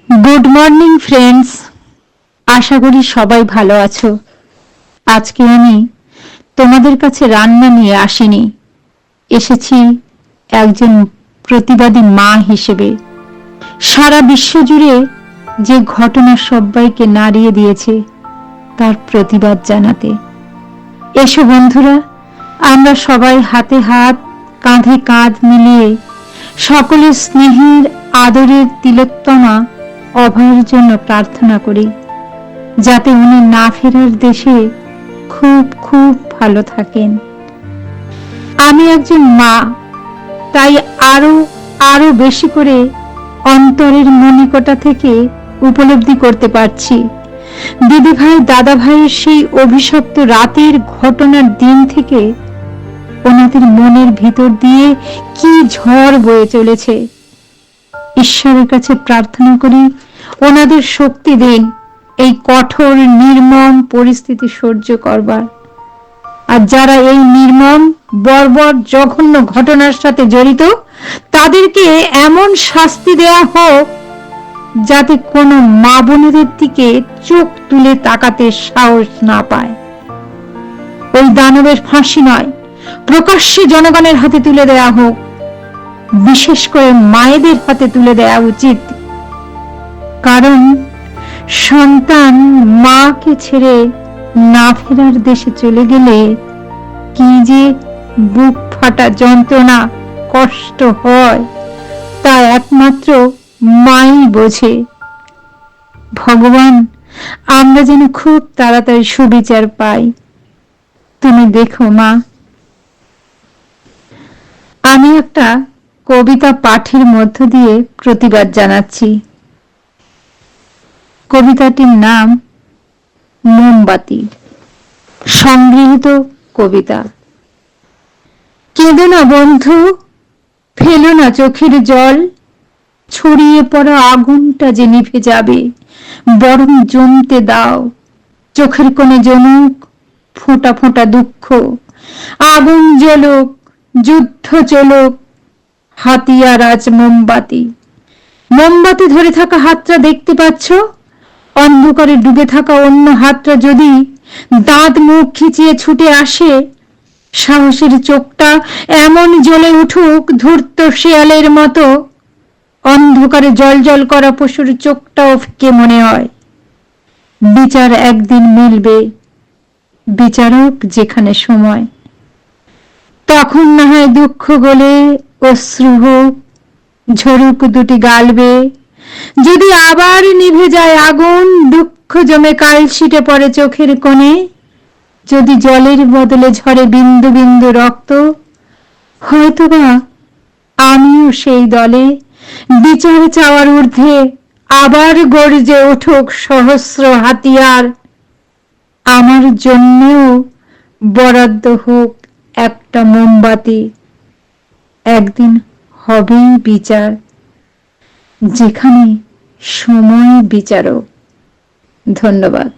Good morning friends, আশা করি সবাই ভালো আছো। আজকে আমি তোমাদের কাছে রান্না নিয়ে আসিনি, এসেছি একজন প্রতিবাদী মা হিসেবে। সারা বিশ্ব জুড়ে যে ঘটনা সবাইকে নাড়িয়ে দিয়েছে তার প্রতিবাদ জানাতে। এসো বন্ধুরা, আমরা সবাই হাতে হাত কাঁধে কাঁধ মিলিয়ে সকলের স্নেহের আদরের তিলোত্তমা অভয়ের জন্য প্রার্থনা করি, যাতে উনি না ফেরার দেশে খুব খুব ভালো থাকেন। আমি একজন মা, তাই আরো আরো বেশি করে অন্তরের মণিকোটা থেকে উপলব্ধি করতে পারছি দিদিভাই দাদা ভাইয়ের সেই অভিশপ্ত রাতের ঘটনার দিন থেকে ওনাদের মনের ভিতর দিয়ে কি ঝড় বয়ে চলেছে। ঈশ্বরের কাছে প্রার্থনা করি ওনাদের শক্তি দিন এই কঠোর নির্মম পরিস্থিতি সহ্য করবার। আর যারা এই নির্মম বর্বর জঘন্য ঘটনার সাথে জড়িত তাদেরকে এমন শাস্তি দেয়া হোক যাতে কোনো মা বোনেদের দিকে চোখ তুলে তাকাতে সাহস না পায়। ওই দানবের ফাঁসি নয়, প্রকাশ্যে জনগণের হাতে তুলে দেয়া হোক। বিশেষ করে মায়েদের হাতে তুলে দেয়া উচিত, কারণ সন্তান মাকে ছেড়ে না ফেরার দেশে চলে গেলে কি যে বুক ফাটা যন্ত্রণা কষ্ট হয় তা একমাত্র মাই বোঝে। ভগবান, আমরা যেন খুব তাড়াতাড়ি সুবিচার পাই। তুমি দেখো মা, আমি একটা কবিতা পাঠের মধ্য দিয়ে প্রতিবাদ জানাচ্ছি। কবিতাটির নাম মোমবাতি। সংগৃহীত কবিতা। কেঁদো না বন্ধু, ফেলো না চোখের জল, ছড়িয়ে পড়া আগুনটা যে নিভে যাবে, বরং জমতে দাও। চোখের কোণে জমুক ফোঁটা ফোঁটা দুঃখ, আগুন জ্বলুক, যুদ্ধ চলুক, হাতিয়ার আজ মোমবাতি। মোমবাতি ধরে থাকা হাতটা দেখতে পাচ্ছ? অন্ধকারে ডুবে থাকা অন্য হাতটা যদি দাঁত মুখ খিচিয়ে ছুটে আসে, সাহসের চোখটা এমন জ্বলে উঠুক ধূর্ত শেয়ালের মতো, অন্ধকারে জল করা পশুর চোখটাও ফিকে মনে হয়। বিচার একদিন মিলবে, বিচারক যেখানে সময়। তখন না হয় দুঃখ গলে অশ্রু হোক, ঝরুক দুটি গালবে। যদি আবার নিভে যায় আগুন, দুঃখ জমে কালশিটে পড়ে চোখের কোণে, যদি জলের বদলে ঝরে বিন্দু বিন্দু রক্ত, হয়তোবা আমিও সেই দলে। বিচার চাওয়ার ঊর্ধ্বে আবার গর্জে উঠুক সহস্র হাতিয়ার, আমার জন্যও বরাদ্দ হোক একটা মোমবাতি। একদিন হবেই বিচার, যেখানে সময় বিচারক। ধন্যবাদ।